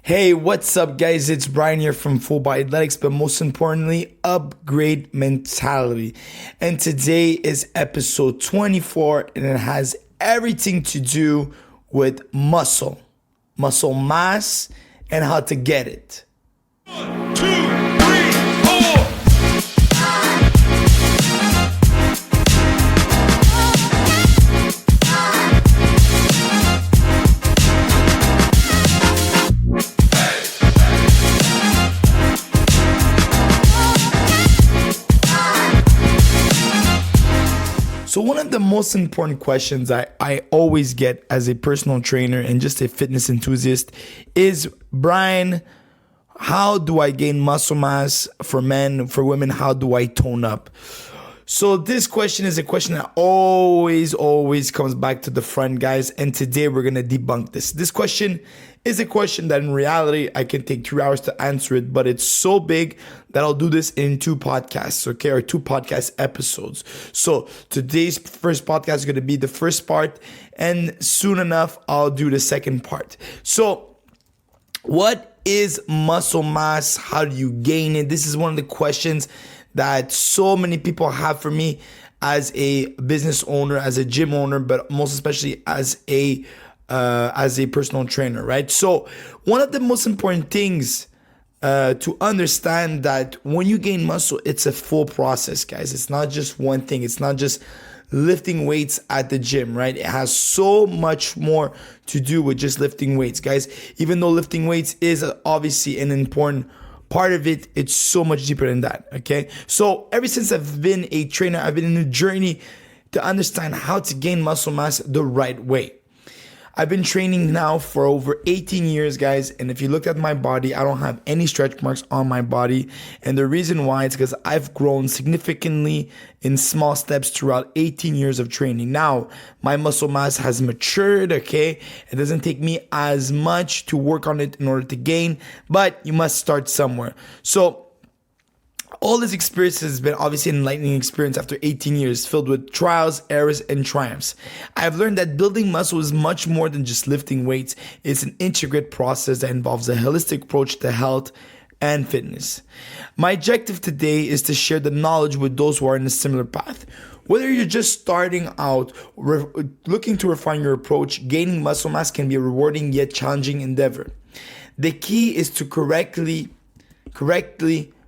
Hey, what's up, guys? It's Brian here from Full Body Athletics, but most importantly, Upgrade Mentality. And today is episode 24, and it has everything to do with muscle mass, and how to get it. 1, 2, 3, 4. So one of the most important questions I always get as a personal trainer and just a fitness enthusiast is, Brian, how do I gain muscle mass for men, for women? How do I tone up? So this question is a question that always comes back to the front, guys. And today we're going to debunk this. This question is a question that in reality, I can take 3 hours to answer it, but it's so big that I'll do this in 2 podcasts, okay? Or 2 podcast episodes. So today's first podcast is going to be the first part, and soon enough, I'll do the second part. So what is muscle mass? How do you gain it? This is one of the questions that so many people have for me as a business owner, as a gym owner, but most especially as a personal trainer, right? So one of the most important things to understand that when you gain muscle, it's a full process, guys. It's not just one thing. It's not just lifting weights at the gym, right? It has so much more to do with just lifting weights, guys. Even though lifting weights is obviously an important part of it, it's so much deeper than that, okay? So ever since I've been a trainer, I've been in a journey to understand how to gain muscle mass the right way. I've been training now for over 18 years, guys, and if you look at my body, I don't have any stretch marks on my body, and the reason why is because I've grown significantly in small steps throughout 18 years of training. Now, my muscle mass has matured, okay? It doesn't take me as much to work on it in order to gain, but you must start somewhere. So all this experience has been obviously an enlightening experience after 18 years, filled with trials, errors, and triumphs. I've learned that building muscle is much more than just lifting weights. It's an integrated process that involves a holistic approach to health and fitness. My objective today is to share the knowledge with those who are in a similar path. Whether you're just starting out, looking to refine your approach, gaining muscle mass can be a rewarding yet challenging endeavor. The key is to correctly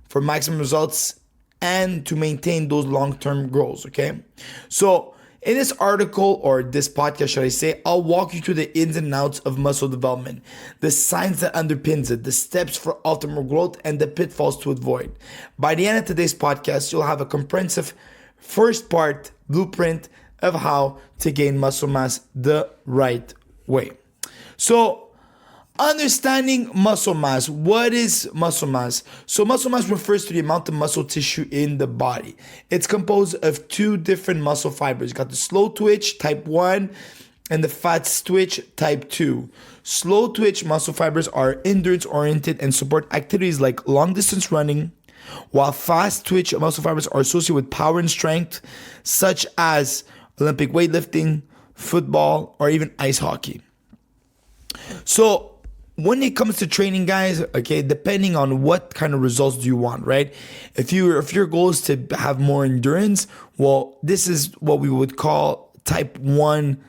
for maximum results and to maintain those long-term goals, okay? So in this article, or this podcast, should I say, I'll walk you through the ins and outs of muscle development, the science that underpins it, the steps for optimal growth, and the pitfalls to avoid. By the end of today's podcast, you'll have a comprehensive first part blueprint of how to gain muscle mass the right way. So, understanding muscle mass. What is muscle mass? So muscle mass refers to the amount of muscle tissue in the body. It's composed of 2 different muscle fibers. You got the slow twitch type 1 and the fast twitch type 2. Slow twitch muscle fibers are endurance oriented and support activities like long distance running, while fast twitch muscle fibers are associated with power and strength, such as Olympic weightlifting, football, or even ice hockey. So when it comes to training, guys, okay, depending on what kind of results do you want, right? If your goal is to have more endurance, well, this is what we would call type 1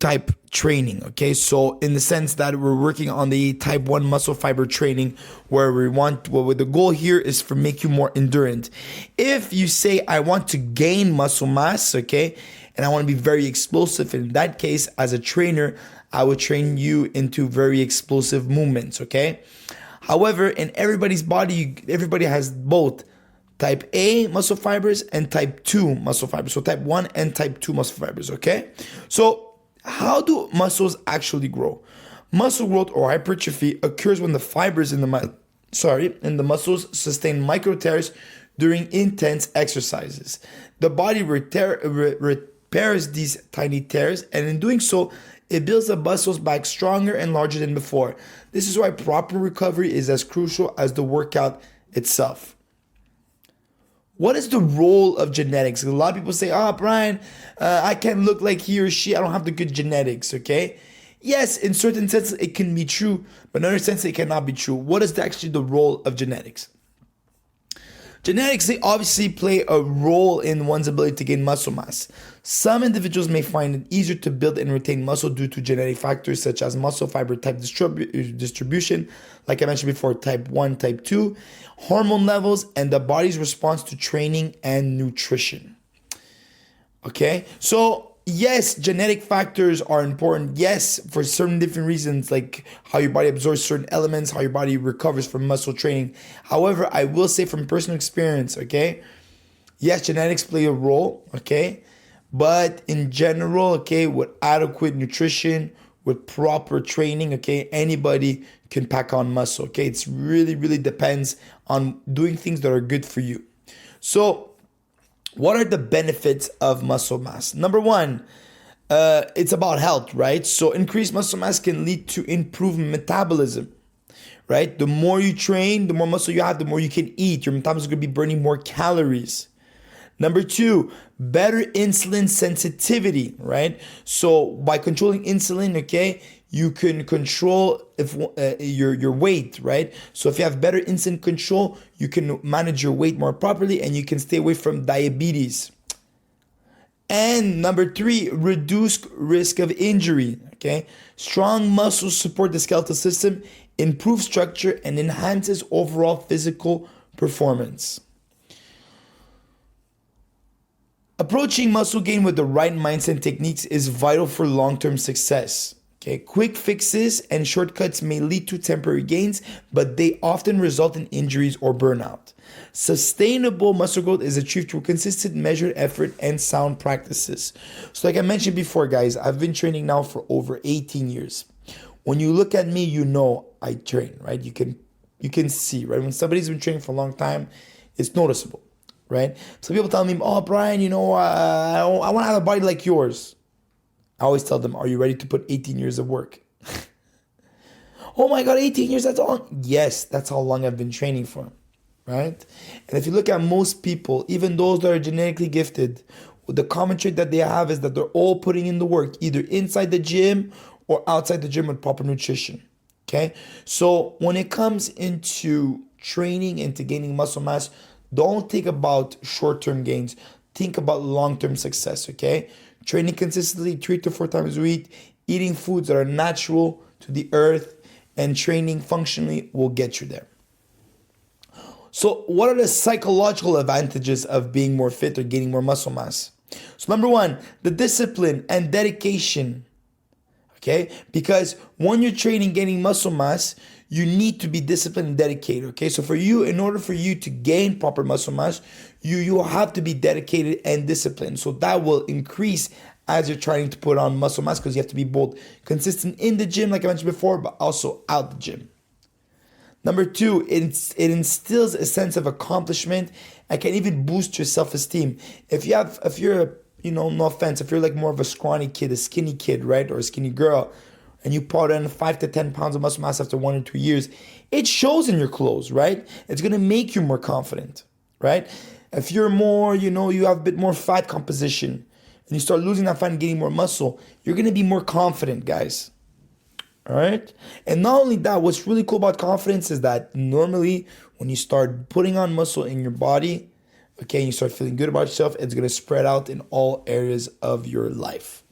type training, okay? So in the sense that we're working on the type 1 muscle fiber training, where the goal here is for make you more endurant. If you say, I want to gain muscle mass, okay, and I want to be very explosive, in that case, as a trainer, I would train you into very explosive movements, okay? However, in everybody's body, everybody has both type A muscle fibers and type 2 muscle fibers. So type 1 and type 2 muscle fibers, okay? So how do muscles actually grow? Muscle growth or hypertrophy occurs when the fibers in the muscles sustain micro tears during intense exercises. The body repairs these tiny tears, and in doing so, it builds the muscles back stronger and larger than before. This is why proper recovery is as crucial as the workout itself. What is the role of genetics? A lot of people say, Brian, I can't look like he or she. I don't have the good genetics, okay? Yes, in certain senses it can be true, but in other senses it cannot be true. What is actually the role of genetics? Genetics, they obviously play a role in one's ability to gain muscle mass. Some individuals may find it easier to build and retain muscle due to genetic factors such as muscle fiber type distribution, like I mentioned before, type 1, type 2, hormone levels, and the body's response to training and nutrition. Okay, so yes, genetic factors are important. Yes, for certain different reasons, like how your body absorbs certain elements, how your body recovers from muscle training. However, I will say from personal experience, okay, yes, genetics play a role, okay, but in general, okay, with adequate nutrition, with proper training, okay, anybody can pack on muscle, okay. It's really depends on doing things that are good for you. So, what are the benefits of muscle mass? Number one, it's about health, right? So increased muscle mass can lead to improved metabolism, right? The more you train, the more muscle you have, the more you can eat. Your metabolism is going to be burning more calories. Number two, better insulin sensitivity, right? So by controlling insulin, okay, you can control if your weight, right? So if you have better insulin control, you can manage your weight more properly and you can stay away from diabetes. And number three, reduce risk of injury, okay? Strong muscles support the skeletal system, improve structure, and enhances overall physical performance. Approaching muscle gain with the right mindset and techniques is vital for long-term success. Okay, quick fixes and shortcuts may lead to temporary gains, but they often result in injuries or burnout. Sustainable muscle growth is achieved through consistent measured effort and sound practices. So like I mentioned before, guys, I've been training now for over 18 years. When you look at me, you know I train, right? You can see, right? When somebody's been training for a long time, it's noticeable, right? Some people tell me, oh, Brian, I want to have a body like yours. I always tell them, are you ready to put 18 years of work? Oh my God, 18 years, that's long. Yes, that's how long I've been training for, right? And if you look at most people, even those that are genetically gifted, the common trait that they have is that they're all putting in the work, either inside the gym or outside the gym with proper nutrition, okay? So when it comes into training, into gaining muscle mass, don't think about short-term gains. Think about long-term success, okay? Training consistently 3 to 4 times a week, eating foods that are natural to the earth, and training functionally will get you there. So what are the psychological advantages of being more fit or gaining more muscle mass? So number one, the discipline and dedication, okay? Because when you're training, gaining muscle mass, you need to be disciplined and dedicated, okay? So for you, in order for you to gain proper muscle mass, you will have to be dedicated and disciplined. So that will increase as you're trying to put on muscle mass because you have to be both consistent in the gym, like I mentioned before, but also out the gym. Number two, it instills a sense of accomplishment and can even boost your self-esteem. If you're, no offense, if you're like more of a scrawny kid, a skinny kid, right, or a skinny girl, and you put on 5 to 10 pounds of muscle mass after 1 or 2 years, it shows in your clothes, right? It's gonna make you more confident, right? If you're more, you have a bit more fat composition, and you start losing that fat and gaining more muscle, you're gonna be more confident, guys. All right? And not only that, what's really cool about confidence is that normally when you start putting on muscle in your body, okay, and you start feeling good about yourself, it's gonna spread out in all areas of your life.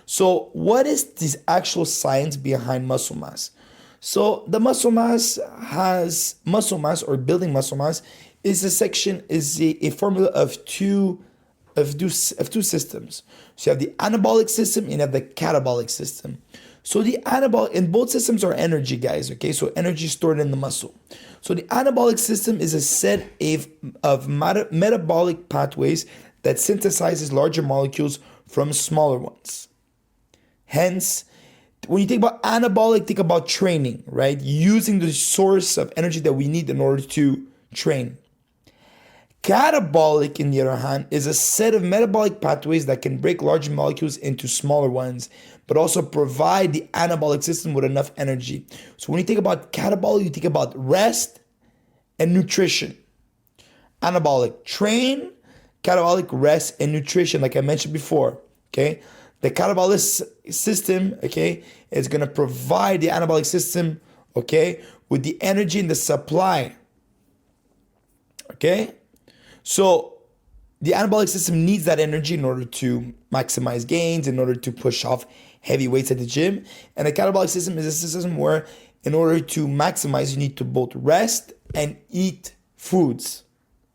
So what is this actual science behind muscle mass? So the muscle mass or building muscle mass is a formula of two systems. So you have the anabolic system and you have the catabolic system. So the anabolic, and both systems are energy, guys, okay? So energy stored in the muscle. So the anabolic system is a set of metabolic pathways that synthesizes larger molecules from smaller ones. Hence, when you think about anabolic, think about training, right? Using the source of energy that we need in order to train. Catabolic, in the other hand, is a set of metabolic pathways that can break large molecules into smaller ones, but also provide the anabolic system with enough energy. So when you think about catabolic, you think about rest and nutrition. Anabolic, train. Catabolic, rest and nutrition, like I mentioned before, okay? The catabolic system, okay, is going to provide the anabolic system, okay, with the energy and the supply. Okay? So the anabolic system needs that energy in order to maximize gains, in order to push off heavy weights at the gym. And the catabolic system is a system where in order to maximize, you need to both rest and eat foods.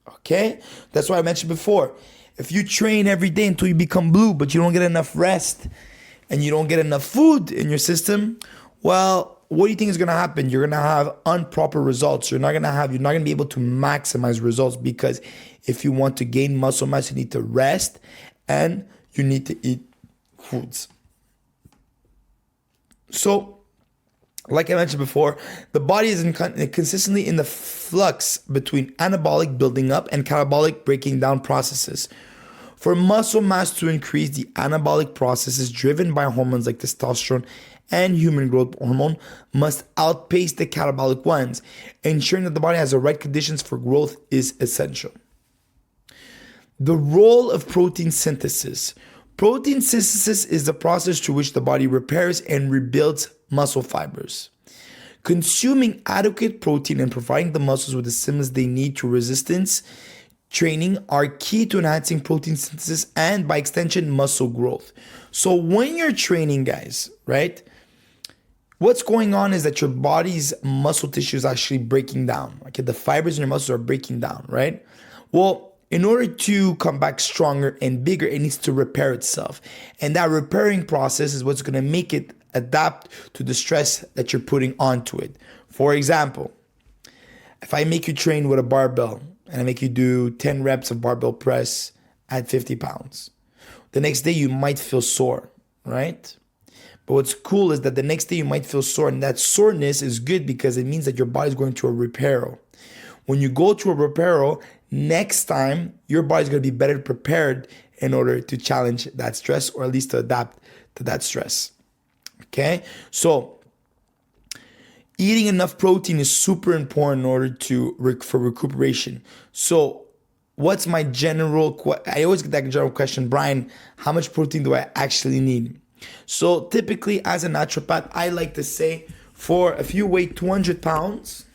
Okay? That's why I mentioned before. If you train every day until you become blue, but you don't get enough rest and you don't get enough food in your system, well, what do you think is going to happen? You're going to have improper results. You're not going to be able to maximize results, because if you want to gain muscle mass, you need to rest and you need to eat foods. So, like I mentioned before, the body is consistently in the flux between anabolic building up and catabolic breaking down processes. For muscle mass to increase, the anabolic processes driven by hormones like testosterone and human growth hormone must outpace the catabolic ones. Ensuring that the body has the right conditions for growth is essential. The role of protein synthesis. Protein synthesis is the process through which the body repairs and rebuilds muscle fibers. Consuming adequate protein and providing the muscles with the stimulus they need to resistance training are key to enhancing protein synthesis and, by extension, muscle growth. So when you're training, guys, right, what's going on is that your body's muscle tissue is actually breaking down. Okay, the fibers in your muscles are breaking down, right? Well, in order to come back stronger and bigger, it needs to repair itself. And that repairing process is what's going to make it adapt to the stress that you're putting onto it. For example, if I make you train with a barbell and I make you do 10 reps of barbell press at 50 pounds, the next day you might feel sore, right? But what's cool is that the next day you might feel sore, and that soreness is good because it means that your body's going to a repair. When you go to a repair, next time your body's going to be better prepared in order to challenge that stress, or at least to adapt to that stress. Okay, so eating enough protein is super important in order for recuperation. So what's my I always get that general question, Brian, how much protein do I actually need? So typically, as a naturopath, I like to say, if you weigh 200 pounds,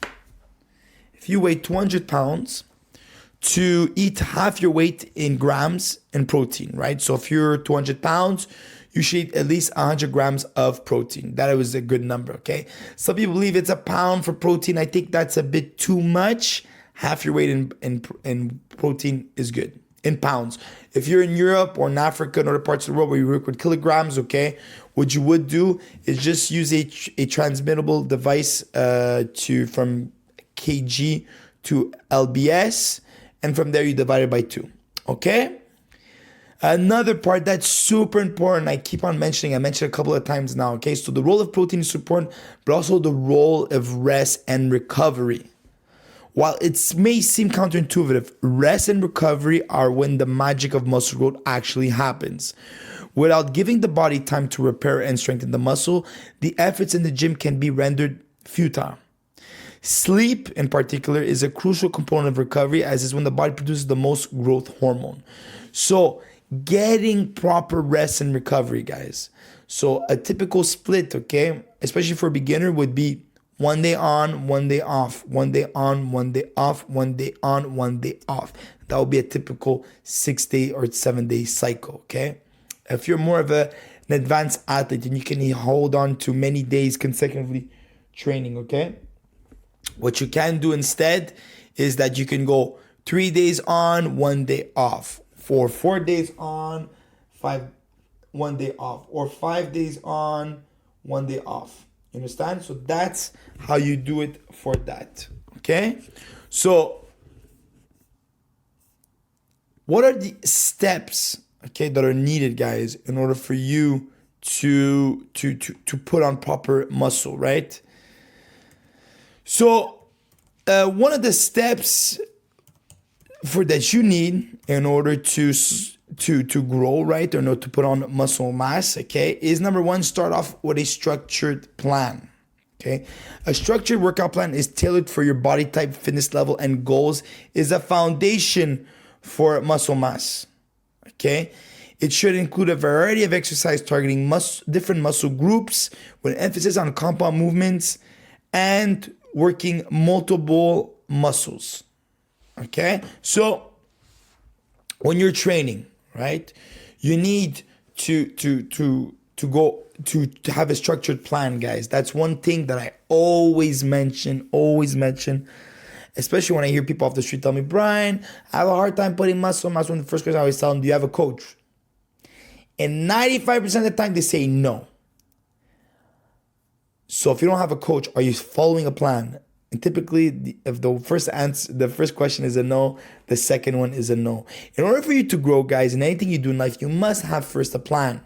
to eat half your weight in grams in protein, right? So if you're 200 pounds, you should eat at least 100 grams of protein. That was a good number, okay? Some people believe it's a pound for protein. I think that's a bit too much. Half your weight in protein is good, in pounds. If you're in Europe or in Africa and other parts of the world where you work with kilograms, okay, what you would do is just use a transmittable device from kg to lbs, and from there you divide it by 2, okay? Another part that's super important, I keep on mentioning, I mentioned a couple of times now, okay? So the role of protein is important, but also the role of rest and recovery. While it may seem counterintuitive, rest and recovery are when the magic of muscle growth actually happens. Without giving the body time to repair and strengthen the muscle, the efforts in the gym can be rendered futile. Sleep, in particular, is a crucial component of recovery, as is when the body produces the most growth hormone. So, getting proper rest and recovery, guys. So, a typical split, okay, especially for a beginner, would be 1 day on, 1 day off, 1 day on, 1 day off, 1 day on, 1 day off. That would be a typical 6-day or 7-day cycle, okay? If you're more of an advanced athlete, and you can hold on to many days consecutively training, okay? What you can do instead is that you can go 3 days on, 1 day off, for 4 days on, 1 day off, or 5 days on, 1 day off. You understand? So that's how you do it for that. Okay? So what are the steps, okay, that are needed, guys, in order for you to put on proper muscle, right? So one of the steps that you need in order to grow, right, or to put on muscle mass, okay, is number one, start off with a structured plan. Okay, a structured workout plan is tailored for your body type, fitness level, and goals. Is a foundation for muscle mass. Okay, It should include a variety of exercise targeting different muscle groups with emphasis on compound movements and working multiple muscles. Okay? So when you're training, right, you need to have a structured plan, guys. That's one thing that I always mention, especially when I hear people off the street tell me, Brian, I have a hard time putting muscle mass. When the first question I always tell them, do you have a coach? And 95% of the time they say no. So if you don't have a coach, are you following a plan? And typically, if the first question is a no, the second one is a no. In order for you to grow, guys, in anything you do in life, you must have first a plan,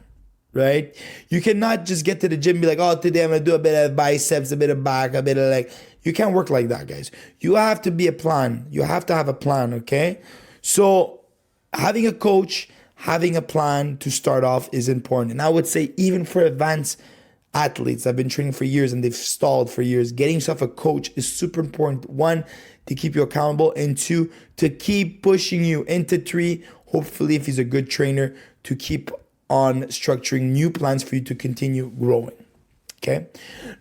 right? You cannot just get to the gym and be like, oh, today I'm going to do a bit of biceps, a bit of back, a bit of like. You can't work like that, guys. You have to be a plan. You have to have a plan, okay? So having a coach, having a plan to start off is important. And I would say even for advanced athletes, I've been training for years and they've stalled for years. Getting yourself a coach is super important. One, to keep you accountable, and two, to keep pushing you. Into three, hopefully if he's a good trainer, to keep on structuring new plans for you to continue growing. Okay.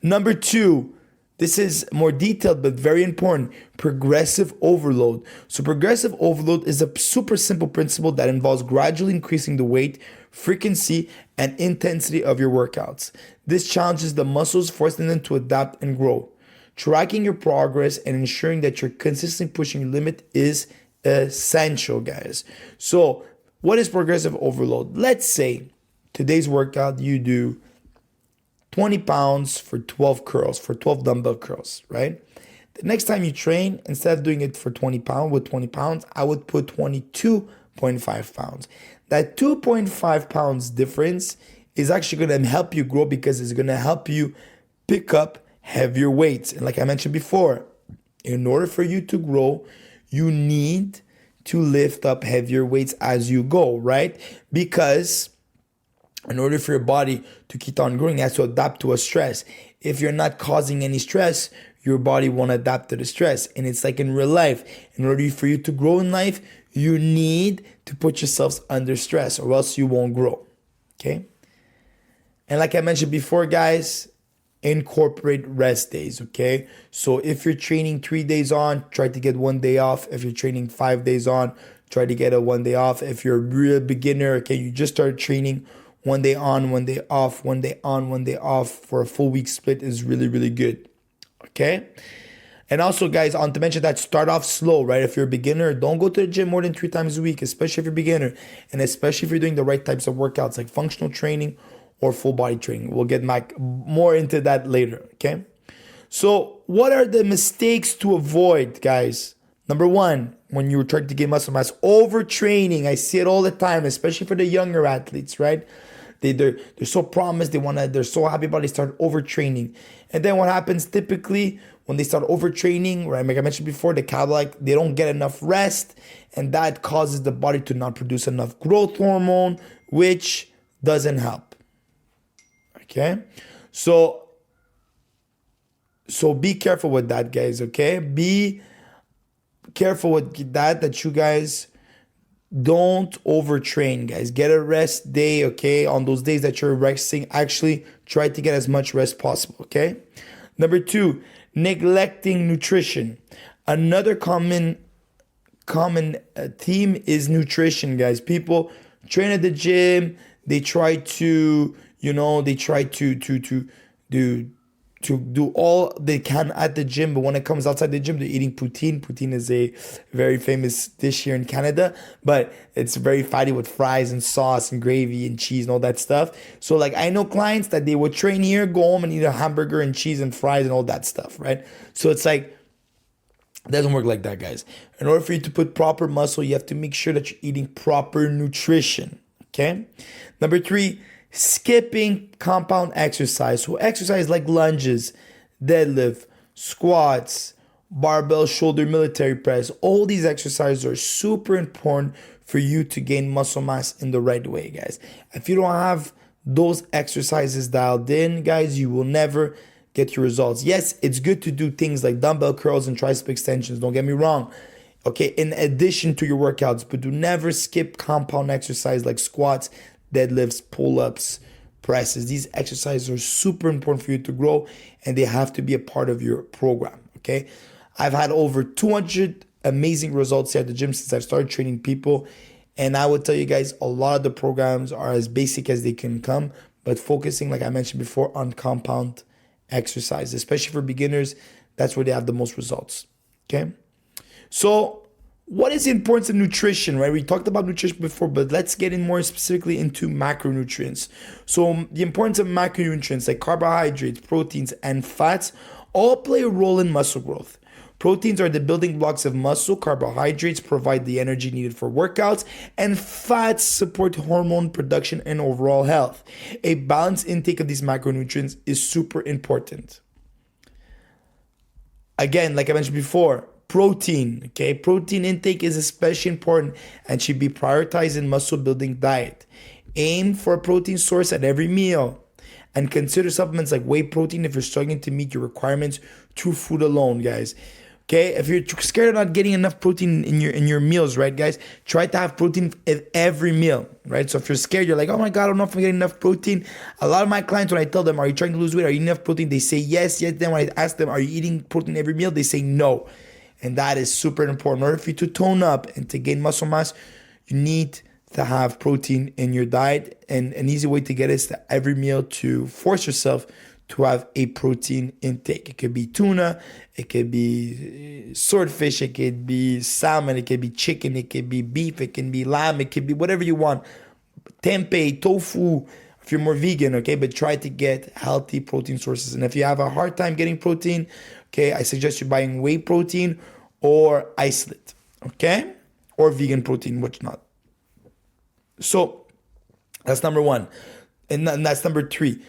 Number two, this is more detailed but very important, progressive overload. So progressive overload is a super simple principle that involves gradually increasing the weight, frequency, and intensity of your workouts. This challenges the muscles, forcing them to adapt and grow. Tracking your progress and ensuring that you're consistently pushing your limit is essential, guys. So what is progressive overload? Let's say today's workout you do 20 pounds for 12 curls, for 12 dumbbell curls, right? The next time you train, instead of doing it for 20 pounds with 20 pounds, I would put 22.5 pounds. That 2.5 pounds difference is actually going to help you grow because it's going to help you pick up heavier weights. And like I mentioned before, in order for you to grow, you need to lift up heavier weights as you go, right? Because in order for your body to keep on growing, it has to adapt to a stress. If you're not causing any stress, your body won't adapt to the stress. And it's like in real life. In order for you to grow in life, you need to put yourselves under stress or else you won't grow. Okay? And like I mentioned before, guys, incorporate rest days, okay? So if you're training 3 days on, try to get 1 day off. If you're training 5 days on, try to get a 1 day off. If you're a real beginner, okay, you just started training, 1 day on, 1 day off, 1 day on, 1 day off for a full week split is really, really good, okay? And also, guys, I want to mention that start off slow, right? If you're a beginner, don't go to the gym more than 3 times a week, especially if you're a beginner, and especially if you're doing the right types of workouts like functional training or full body training. We'll get back more into that later, okay? So what are the mistakes to avoid, guys? Number one, when you're trying to gain muscle mass, overtraining. I see it all the time, especially for the younger athletes, right? They're so promised, they're so happy about it, they start overtraining. And then what happens typically when they start overtraining, right? Like I mentioned before, they don't get enough rest, and that causes the body to not produce enough growth hormone, which doesn't help. Okay? So be careful with that, guys, okay? Be careful with that you guys don't overtrain, guys. Get a rest day, okay? On those days that you're resting, actually try to get as much rest possible, okay? Number two, neglecting nutrition. Another common theme is nutrition, guys. People train at the gym, they try to, do all they can at the gym, but when it comes outside the gym, they're eating poutine. Poutine is a very famous dish here in Canada, but it's very fatty with fries and sauce and gravy and cheese and all that stuff. So like I know clients that they would train here, go home and eat a hamburger and cheese and fries and all that stuff, right? So it's like, it doesn't work like that, guys. In order for you to put proper muscle, you have to make sure that you're eating proper nutrition, okay? Number three, skipping compound exercise. So exercise like lunges, deadlift, squats, barbell shoulder military press. All these exercises are super important for you to gain muscle mass in the right way, guys. If you don't have those exercises dialed in, guys, you will never get your results. Yes, it's good to do things like dumbbell curls and tricep extensions. Don't get me wrong. Okay, in addition to your workouts, but do never skip compound exercise like squats, deadlifts, pull-ups, presses. These exercises are super important for you to grow, and they have to be a part of your program, okay? I've had over 200 amazing results here at the gym since I've started training people, and I would tell you guys, a lot of the programs are as basic as they can come, but focusing, like I mentioned before, on compound exercise, especially for beginners, that's where they have the most results, okay? So what is the importance of nutrition, right? We talked about nutrition before, but let's get in more specifically into macronutrients. So the importance of macronutrients like carbohydrates, proteins, and fats all play a role in muscle growth. Proteins are the building blocks of muscle, carbohydrates provide the energy needed for workouts, and fats support hormone production and overall health. A balanced intake of these macronutrients is super important. Again, like I mentioned before, protein, okay? Protein intake is especially important and should be prioritized in muscle building diet. Aim for a protein source at every meal and consider supplements like whey protein if you're struggling to meet your requirements through food alone, guys. Okay, if you're scared of not getting enough protein in your meals, right, guys, try to have protein at every meal, right? So if you're scared, you're like, oh my God, I don't know if I'm getting enough protein. A lot of my clients, when I tell them, are you trying to lose weight? Are you eating enough protein? They say yes. Then when I ask them, are you eating protein every meal? They say no. And that is super important. In order for you to tone up and to gain muscle mass, you need to have protein in your diet. And an easy way to get it is to every meal to force yourself to have a protein intake. It could be tuna, it could be swordfish, it could be salmon, it could be chicken, it could be beef, it can be lamb, it could be whatever you want. Tempeh, tofu, if you're more vegan, okay? But try to get healthy protein sources. And if you have a hard time getting protein, okay, I suggest you buying whey protein or isolate, okay? Or vegan protein, which not. So that's number one. And that's number three.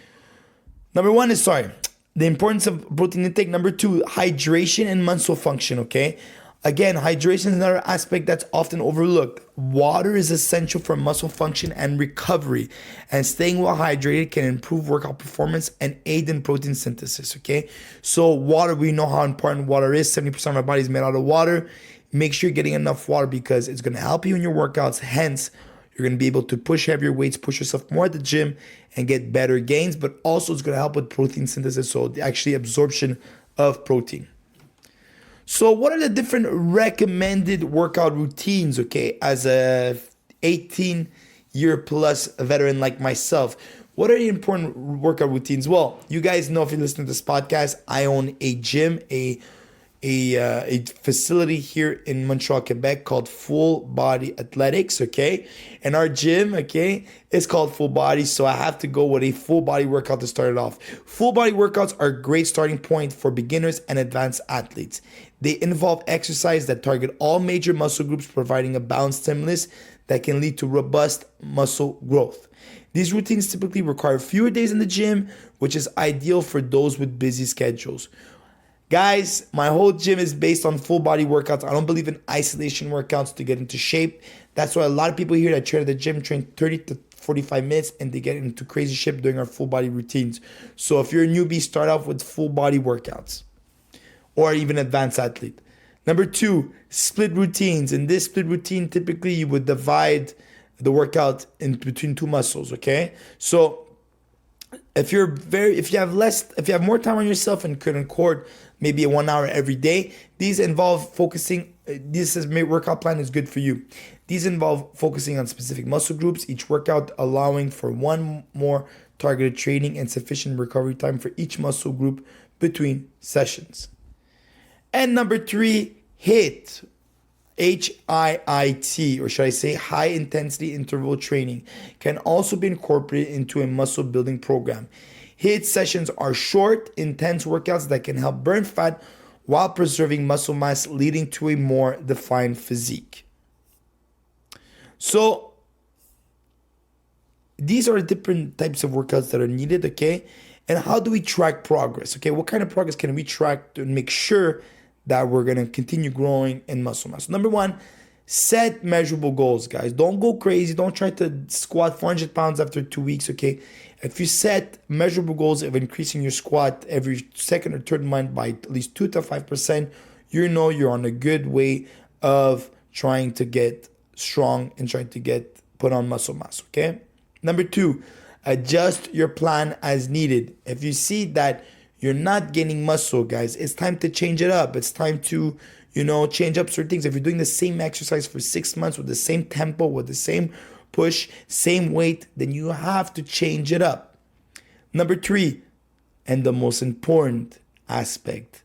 Number one is, the importance of protein intake. Number two, hydration and muscle function, okay? Again, hydration is another aspect that's often overlooked. Water is essential for muscle function and recovery, and staying well hydrated can improve workout performance and aid in protein synthesis, okay? So water, we know how important water is. 70% of our body is made out of water. Make sure you're getting enough water because it's going to help you in your workouts. Hence, you're going to be able to push heavier weights, push yourself more at the gym, and get better gains, but also it's going to help with protein synthesis, so actually absorption of protein. So what are the different recommended workout routines, okay, as a 18-year plus veteran like myself? What are the important workout routines? Well, you guys know, if you listen to this podcast, I own a gym, a facility here in Montreal, Quebec called Full Body Athletics, okay? And our gym, okay, is called Full Body, so I have to go with a full body workout to start it off. Full body workouts are a great starting point for beginners and advanced athletes. They involve exercise that target all major muscle groups, providing a balanced stimulus that can lead to robust muscle growth. These routines typically require fewer days in the gym, which is ideal for those with busy schedules. Guys, my whole gym is based on full body workouts. I don't believe in isolation workouts to get into shape. That's why a lot of people here that train at the gym train 30 to 45 minutes and they get into crazy shape doing our full body routines. So if you're a newbie, start off with full body workouts or even advanced athlete. Number two, split routines. In this split routine, typically you would divide the workout in between two muscles, okay? So if you have more time on yourself and could record maybe 1 hour every day, these involve focusing. Workout plan is good for you. These involve focusing on specific muscle groups, each workout allowing for one more targeted training and sufficient recovery time for each muscle group between sessions. And number three, HIIT. HIIT, or should I say high intensity interval training, can also be incorporated into a muscle building program. HIIT sessions are short, intense workouts that can help burn fat while preserving muscle mass, leading to a more defined physique. So these are different types of workouts that are needed, okay? And how do we track progress? Okay, what kind of progress can we track to make sure that we're going to continue growing in muscle mass? Number one, set measurable goals, guys. Don't go crazy. Don't try to squat 400 pounds after 2 weeks, okay? If you set measurable goals of increasing your squat every second or third month by at least 2 to 5%, you know you're on a good way of trying to get strong and trying to put on muscle mass, okay? Number 2, adjust your plan as needed. If you see that you're not gaining muscle, guys, it's time to change it up. It's time to, change up certain things. If you're doing the same exercise for 6 months with the same tempo, with the same push, same weight, then you have to change it up. Number 3, and the most important aspect,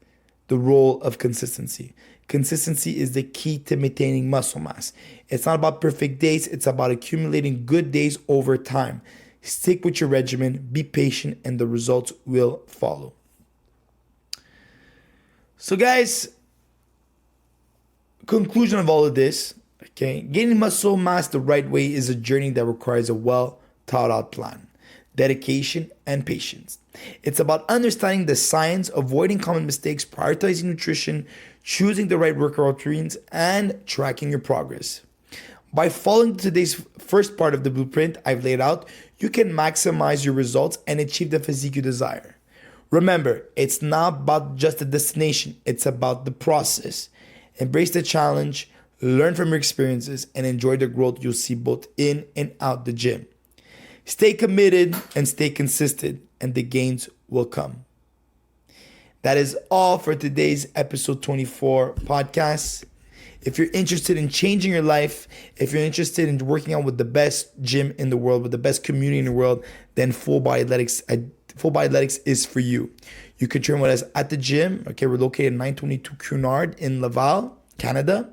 the role of consistency. Consistency is the key to maintaining muscle mass. It's not about perfect days, it's about accumulating good days over time. Stick with your regimen, be patient, and the results will follow. So guys, conclusion of all of this, okay, gaining muscle mass the right way is a journey that requires a well thought out plan, dedication, and patience. It's about understanding the science, avoiding common mistakes, prioritizing nutrition, choosing the right workout routines, and tracking your progress. By following today's first part of the blueprint I've laid out, you can maximize your results and achieve the physique you desire. Remember, it's not about just the destination, it's about the process. Embrace the challenge, learn from your experiences, and enjoy the growth you'll see both in and out the gym. Stay committed and stay consistent, and the gains will come. That is all for today's episode 24 podcast. If you're interested in changing your life, if you're interested in working out with the best gym in the world, with the best community in the world, then Full Body Athletics is for you. You can train with us at the gym. Okay, we're located at 922 Cunard in Laval, Canada.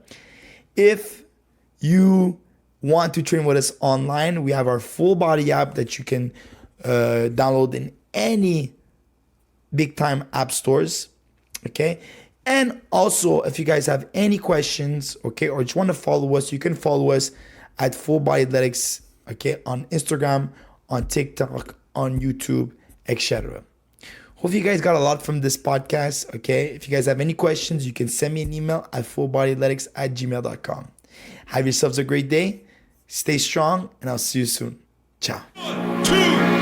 If you want to train with us online, we have our Full Body app that you can download in any big time app stores. Okay. And also, if you guys have any questions, okay, or just want to follow us, you can follow us at Full Body Athletics, okay, on Instagram, on TikTok, on YouTube, etc. Hope you guys got a lot from this podcast, okay? If you guys have any questions, you can send me an email at fullbodyathletics@gmail.com. Have yourselves a great day. Stay strong, and I'll see you soon. Ciao. 1, 2,